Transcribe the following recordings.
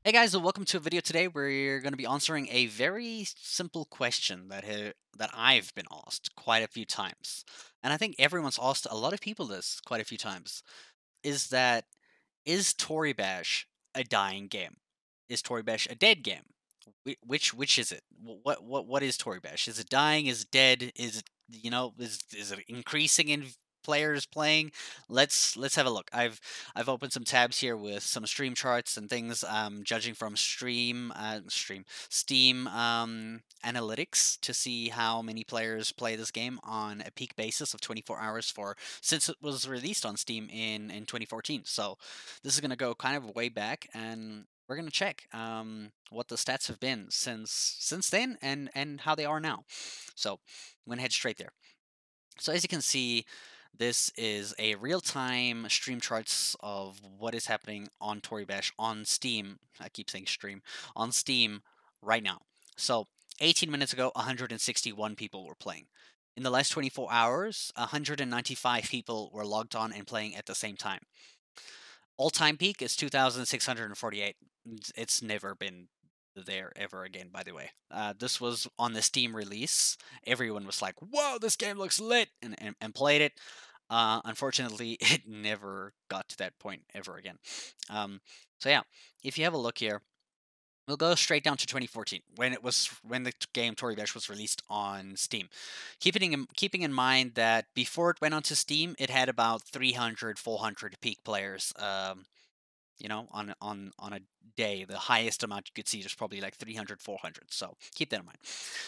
Hey guys, and welcome to a video today where you're going to be answering a very simple question that I've been asked quite a few times, and I think everyone's asked a lot of people this quite a few times. Is Toribash a dying game? Is Toribash a dead game? Which is it? What is Toribash? Is it dying? Is it dead? Is it is it increasing in players playing? Let's have a look. I've opened some tabs here with some stream charts and things. Judging from Steam analytics to see how many players play this game on a peak basis of 24 hours for since it was released on Steam in 2014. So this is going to go kind of way back, and we're going to check what the stats have been since then and how they are now. So I'm going to head straight there. So as you can see, this is a real-time stream charts of what is happening on Toribash on Steam. I keep saying stream on Steam right now. So 18 minutes ago, 161 people were playing. In the last 24 hours, 195 people were logged on and playing at the same time. All-time peak is 2,648. It's never been there ever again, by the way. This was on the Steam release. Everyone was like, whoa, this game looks lit, and played it. Unfortunately, it never got to that point ever again. Um, so yeah, if you have a look here, we'll go straight down to 2014 when the game Toribash was released on Steam. Keeping in mind that before it went onto Steam, it had about 300, 400 peak players. On a day, the highest amount you could see is probably like 300, 400. So keep that in mind.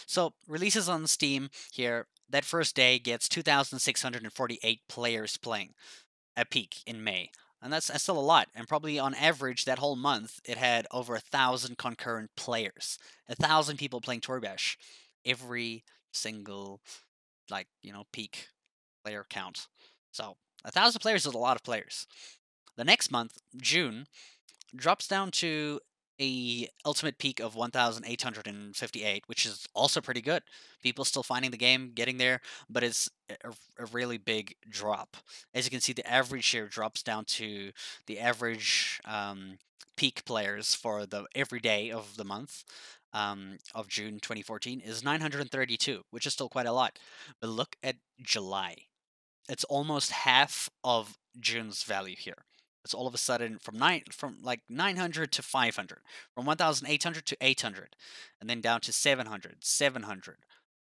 So releases on Steam here. That first day gets 2,648 players playing a peak in May. And that's still a lot. And probably on average, that whole month, it had over 1,000 concurrent players. 1,000 people playing Toribash every single, peak player count. So 1,000 players is a lot of players. The next month, June, drops down to a ultimate peak of 1,858, which is also pretty good. People still finding the game, getting there, but it's a really big drop. As you can see, the average here drops down to the average peak players for the every day of the month of June 2014 is 932, which is still quite a lot. But look at July. It's almost half of June's value here. It's all of a sudden from like 900 to 500, from 1,800 to 800, and then down to 700, 700,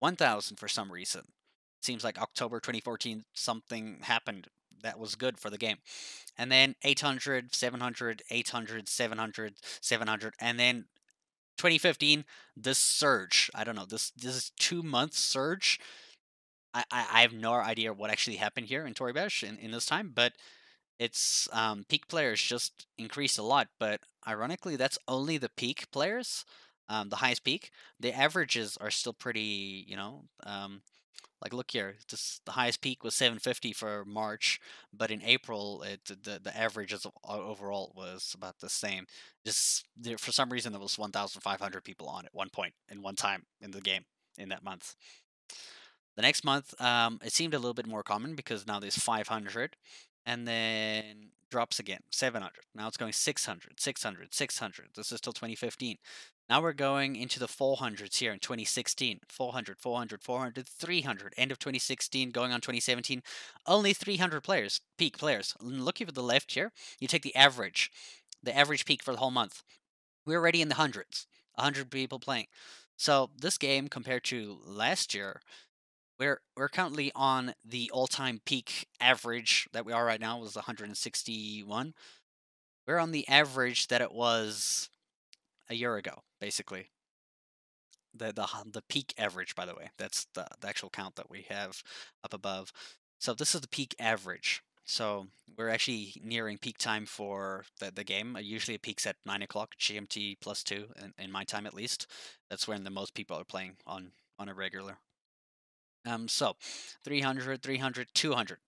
1,000 for some reason. It seems like October 2014 something happened that was good for the game. And then 800, 700, 800, 700, 700, and then 2015 this surge. I don't know, this 2 month surge. I have no idea what actually happened here in Toribash in this time, but it's peak players just increased a lot. But ironically, that's only the peak players, the highest peak. The averages are still pretty, like look here, just the highest peak was 750 for March, but in April, the averages overall was about the same. Just for some reason, there was 1,500 people on at one point in one time in the game in that month. The next month, it seemed a little bit more common because now there's 500, and then drops again, 700. Now it's going 600, 600, 600. This is till 2015. Now we're going into the 400s here in 2016. 400, 400, 400, 300. End of 2016, going on 2017. Only 300 players, peak players. Looking at the left here, you take the average peak for the whole month. We're already in the hundreds, 100 people playing. So this game compared to last year, we're currently on the all-time peak average that we are right now was 161. We're on the average that it was a year ago, basically. The peak average, by the way, that's the actual count that we have up above. So this is the peak average. So we're actually nearing peak time for the game. Usually it peaks at 9 o'clock GMT +2, in my time at least. That's when the most people are playing on a regular. So 300, 300, 200.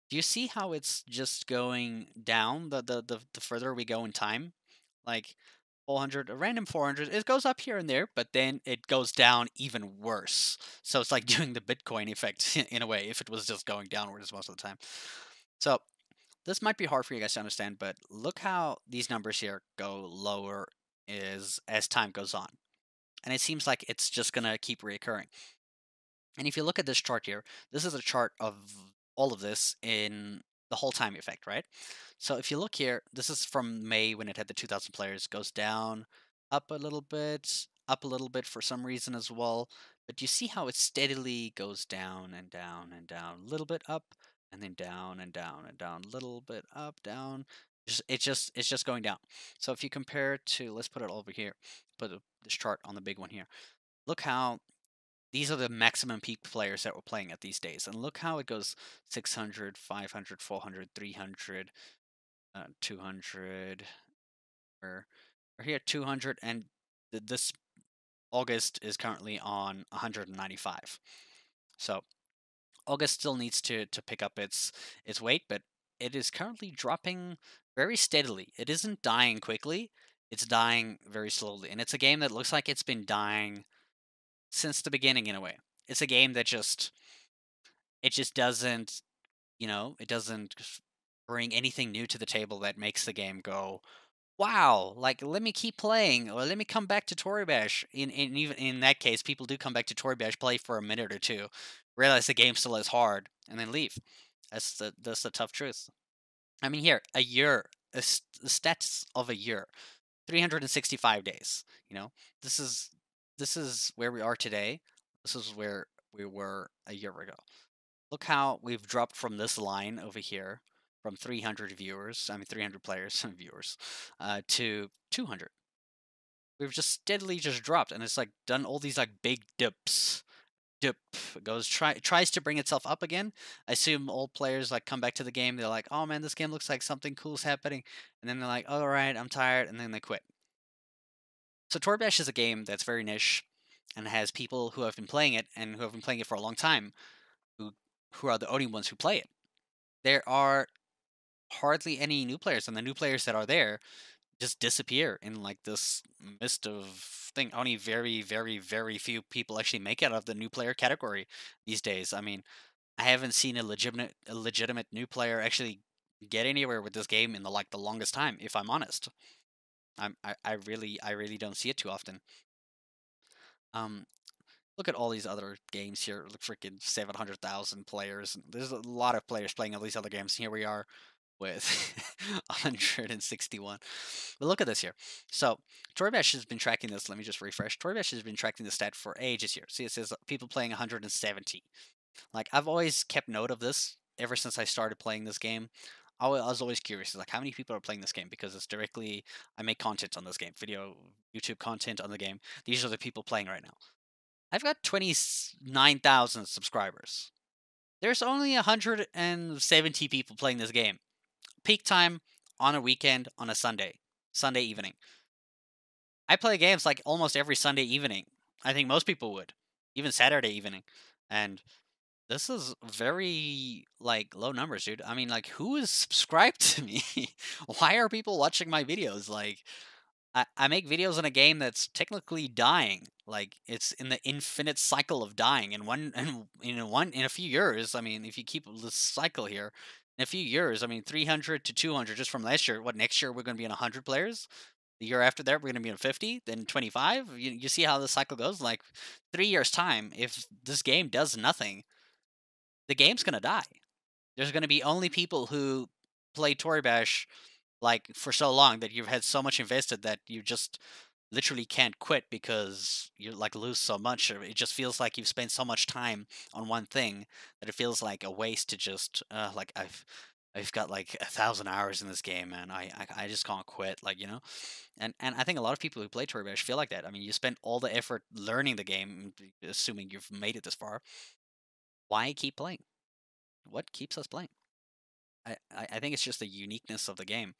Do you see how it's just going down the further we go in time? Like 400, a random 400, it goes up here and there, but then it goes down even worse. So it's like doing the Bitcoin effect in a way, if it was just going downwards most of the time. So this might be hard for you guys to understand, but look how these numbers here go lower is as time goes on. And it seems like it's just going to keep reoccurring. And if you look at this chart here, this is a chart of all of this in the whole time effect, right? So if you look here, this is from May when it had the 2,000 players, goes down, up a little bit, up a little bit for some reason as well. But you see how it steadily goes down and down and down, a little bit up, and then down and down and down, a little bit up, down. It's just going down. So if you compare it to, let's put it over here, put this chart on the big one here. Look how these are the maximum peak players that we're playing at these days. And look how it goes 600, 500, 400, 300, 200. We're here at 200, and this August is currently on 195. So August still needs to pick up its weight, but it is currently dropping very steadily. It isn't dying quickly. It's dying very slowly. And it's a game that looks like it's been dying since the beginning in a way. It's a game that just doesn't, it doesn't bring anything new to the table that makes the game go, wow, like let me keep playing or let me come back to Toribash. Even in that case, people do come back to Toribash, play for a minute or two, realize the game still is hard, and then leave. That's the tough truth. I mean, here a year, the stats of a year, 365 days. This is this is where we are today. This is where we were a year ago. Look how we've dropped from this line over here, from 300 viewers, I mean 300 players and viewers, to 200. We've just steadily just dropped, and it's like done all these like big dips. Dip tries to bring itself up again. I assume old players like come back to the game. They're like, "Oh man, this game looks like something cool's happening," and then they're like, "All right, I'm tired," and then they quit. So Torbash is a game that's very niche and has people who have been playing it and who have been playing it for a long time, who who are the only ones who play it. There are hardly any new players, and the new players that are there just disappear in like this mist of thing. Only very, very, very few people actually make it out of the new player category these days. I mean, I haven't seen a legitimate new player actually get anywhere with this game in the longest time. If I'm honest, I really don't see it too often. Um, Look at all these other games here. Look, freaking 700,000 players. There's a lot of players playing all these other games. Here we are with 161. But look at this here. So Toribash has been tracking this. Let me just refresh. Toribash has been tracking the stat for ages here. See, it says people playing 170. Like, I've always kept note of this ever since I started playing this game. I was always curious, like, how many people are playing this game? Because I make content on this game, YouTube content on the game. These are the people playing right now. I've got 29,000 subscribers. There's only 170 people playing this game. Peak time on a weekend on a Sunday evening. I play games like almost every Sunday evening. I think most people would, even Saturday evening. And this is very like low numbers, dude. I mean, like, who is subscribed to me? Why are people watching my videos? Like, I make videos in a game that's technically dying. Like, it's in the infinite cycle of dying. And in a few years, I mean, if you keep this cycle here, in a few years, I mean, 300 to 200 just from last year. What, next year we're going to be in 100 players? The year after that we're going to be in 50, then 25. You see how the cycle goes? Like, 3 years time, if this game does nothing, the game's going to die. There's going to be only people who play Toribash like for so long that you've had so much invested that you just literally can't quit because you like lose so much. Or it just feels like you've spent so much time on one thing that it feels like a waste to just like I've got like 1,000 hours in this game and I just can't quit, like, and I think a lot of people who play Toribash feel like that. I mean, you spend all the effort learning the game, assuming you've made it this far. Why keep playing? What keeps us playing? I think it's just the uniqueness of the game.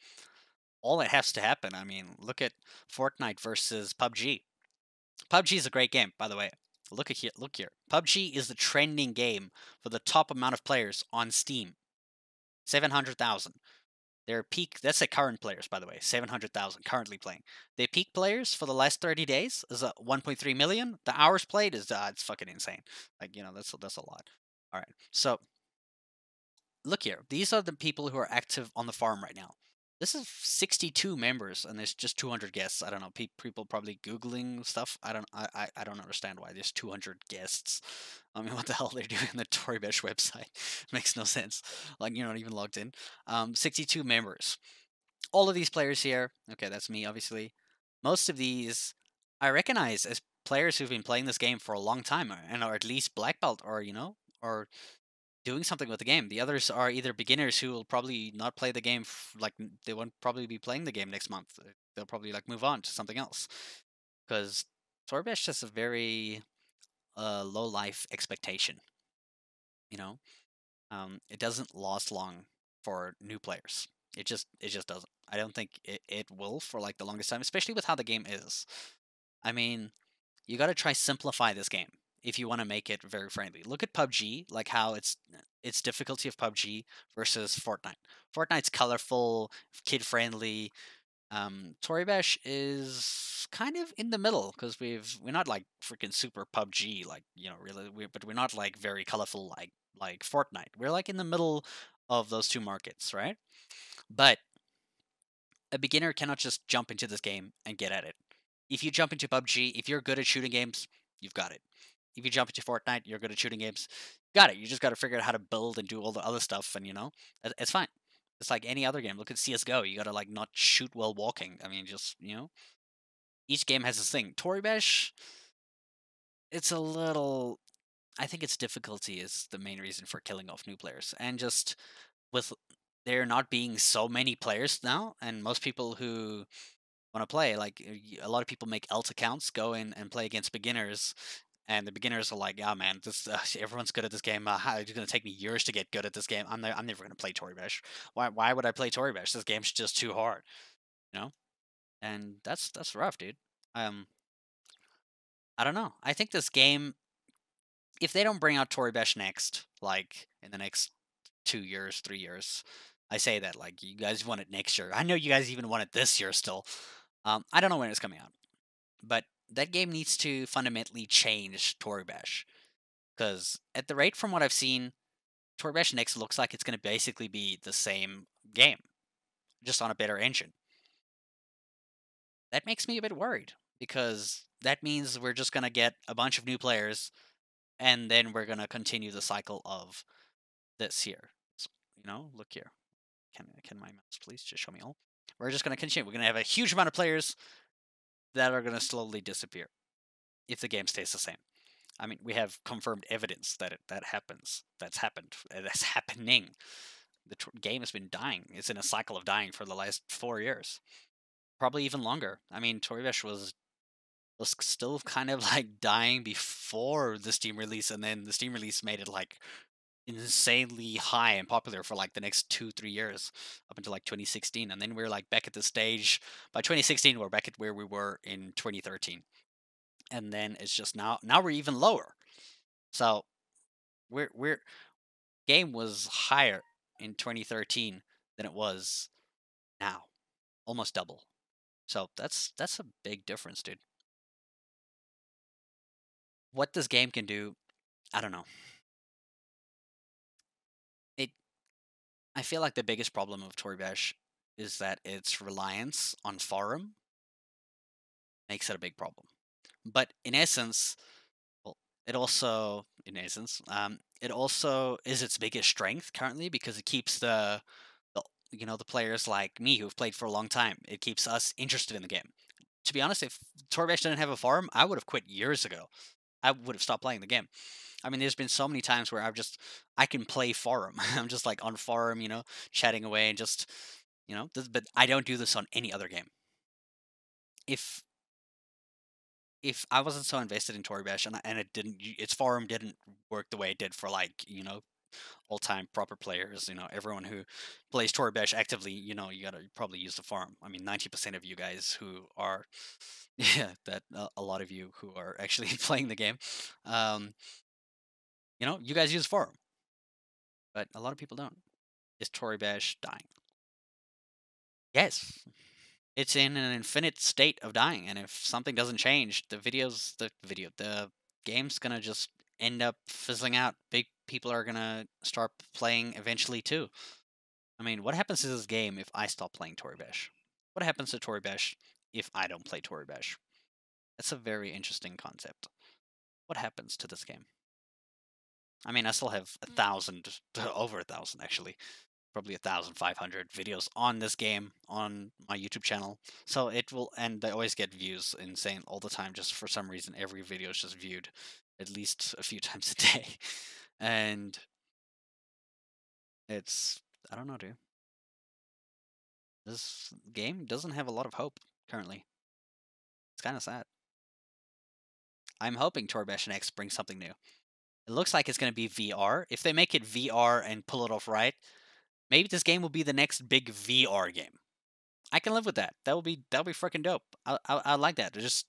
All that has to happen. I mean, look at Fortnite versus PUBG. PUBG is a great game, by the way. Look at here. Look here. PUBG is the trending game for the top amount of players on Steam. 700,000. Their peak. That's the current players, by the way. 700,000 currently playing. Their peak players for the last 30 days is 1.3 million. The hours played is it's fucking insane. Like, that's a lot. All right. So look here. These are the people who are active on the farm right now. This is 62 members, and there's just 200 guests. I don't know. People probably googling stuff. I don't understand why there's 200 guests. I mean, what the hell they're doing on the Toribash website? Makes no sense. Like you're not even logged in. 62 members. All of these players here. Okay, that's me, obviously. Most of these I recognize as players who've been playing this game for a long time, and are at least black belt, or or doing something with the game. The others are either beginners who will probably not play the game, they won't probably be playing the game next month. They'll probably like move on to something else because Torbesh has a very low life expectation. You know, it doesn't last long for new players. It just doesn't. I don't think it will for like the longest time, especially with how the game is. I mean, you got to try simplify this game if you want to make it very friendly. Look at PUBG, like how its difficulty of PUBG versus Fortnite. Fortnite's colorful, kid friendly. Toribash is kind of in the middle because we're not like freaking super PUBG, like really, but we're not like very colorful like Fortnite. We're like in the middle of those two markets, right? But a beginner cannot just jump into this game and get at it. If you jump into PUBG, if you're good at shooting games, you've got it. If you jump into Fortnite, you're good at shooting games, got it. You just got to figure out how to build and do all the other stuff, and it's fine. It's like any other game. Look at CS:GO. You got to like not shoot while walking. I mean, just each game has this thing. Toribash, it's a little. I think its difficulty is the main reason for killing off new players, and just with there not being so many players now, and most people who want to play. Like a lot of people make alt accounts, go in and play against beginners, and the beginners are like, "Yeah, man, this everyone's good at this game. It's going to take me years to get good at this game. I'm never going to play Toribash. Why would I play Toribash? This game's just too hard, you know." And that's rough, dude. Um, I don't know. I think this game, if they don't bring out Toribash next, like in the next 2 years, 3 years, I say that like you guys want it next year. I know you guys even want it this year still. I don't know when it's coming out. But that game needs to fundamentally change Toribash because at the rate from what I've seen, Toribash Next looks like it's going to basically be the same game, just on a better engine. That makes me a bit worried because that means we're just going to get a bunch of new players and then we're going to continue the cycle of this here. So, look here. Can my mouse please just show me all? We're just going to continue. We're going to have a huge amount of players that are going to slowly disappear if the game stays the same. I mean, we have confirmed evidence that that happens. That's happened. That's happening. The game has been dying. It's in a cycle of dying for the last 4 years, probably even longer. I mean, Toribash was still kind of like dying before the Steam release, and then the Steam release made it like insanely high and popular for like the next 2 3 years up until like 2016, and then we're like back at the stage. By 2016, we're back at where we were in 2013, and then it's just now we're even lower. So we're game was higher in 2013 than it was now, almost double. So that's a big difference, dude. What this game can do, I don't know. It I feel like the biggest problem of Toribash is that its reliance on forum makes it a big problem. But in essence, well, it also is its biggest strength currently because it keeps the the players like me who've played for a long time. It keeps us interested in the game. To be honest, if Torbesh didn't have a forum, I would have quit years ago. I would have stopped playing the game. I mean, there's been so many times where I can play forum. I'm just like on forum, chatting away and just, but I don't do this on any other game. If I wasn't so invested in Toribash and its forum didn't work the way it did for like, all time proper players, everyone who plays Toribash actively, you gotta probably use the forum. I mean, 90% of you guys who are, yeah, that a lot of you who are actually playing the game, um, you guys use forum, but a lot of people don't. Is Toribash dying? Yes. It's in an infinite state of dying, and if something doesn't change, the game's gonna just end up fizzling out. Big people are gonna start playing eventually too. I mean, what happens to this game if I stop playing Toribash? What happens to Toribash if I don't play Toribash? That's a very interesting concept. What happens to this game? I mean, I still have 1,000, over 1,000 actually, probably 1,500 videos on this game on my YouTube channel. So it will, and I always get views insane all the time. Just for some reason, every video is just viewed at least a few times a day, and it's, I don't know, dude. This game doesn't have a lot of hope currently. It's kind of sad. I'm hoping Toribash X brings something new. It looks like it's going to be VR. If they make it VR and pull it off right, maybe this game will be the next big VR game. I can live with that. That'll be freaking dope. I like that. Just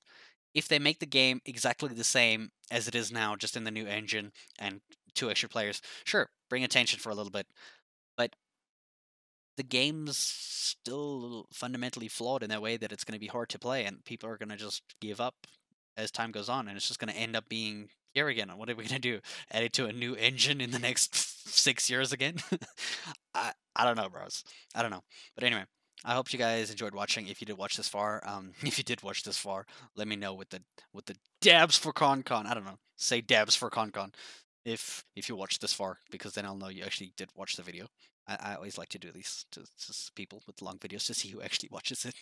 if they make the game exactly the same as it is now, just in the new engine and 2 extra players, sure, bring attention for a little bit. But the game's still fundamentally flawed in that way that it's going to be hard to play, and people are going to just give up as time goes on, and it's just going to end up being here again. What are we going to do? Add it to a new engine in the next 6 years again? I don't know, bros. I don't know. But anyway, I hope you guys enjoyed watching. If you did watch this far, if you did watch this far, let me know with the dabs for ConCon. I don't know. Say dabs for ConCon if you watched this far, because then I'll know you actually did watch the video. I always like to do these to people with long videos to see who actually watches it,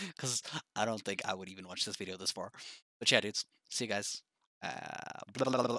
because I don't think I would even watch this video this far. But yeah, dudes, see you guys. Blah, blah, blah, blah.